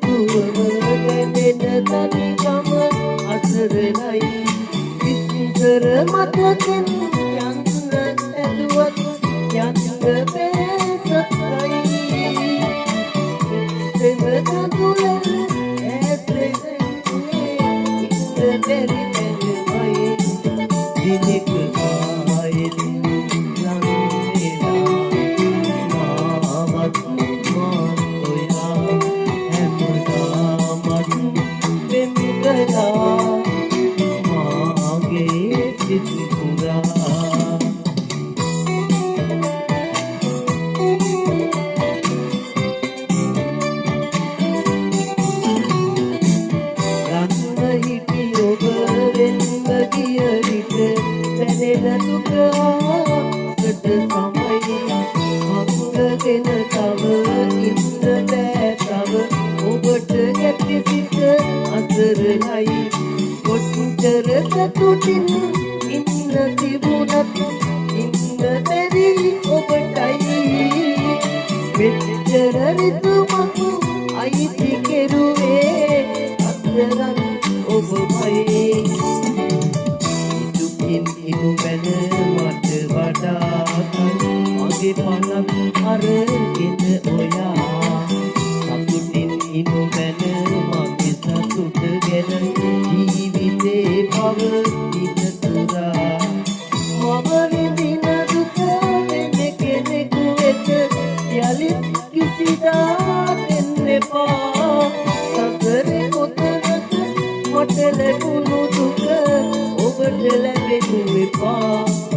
දුවම ගැටෙන තනිකම අසරණයි විස්තර මතකෙන් යන්න ඇදුවත් යන්න බැසයි සෙවක තුල ඇසෙන්නේ ඉන්න බැරි නැමයි දිනක පායෙන් කොච්චර සතුටින් ඉන්න තිබුණත් ඉන්න බැරි ඔබටයි මෙච්චර රිතුමක් අයිති කෙරුවේ අතරන් ඔබමයි දුකින් ඉමු බැන මට වඩා මගේ පලක් අරගෙන ඔයා සතුටින් ඉමු බැන මගේ සතුට ගැන ජීවිතේ පවතින තුරා මම විඳින දුක වෙන කෙනෙකු වෙත යලිත් කිසිදා දෙන්න එපා සසරේ කොතනක මට ලැබුණු දුක ඔබට ලැබෙනු එපා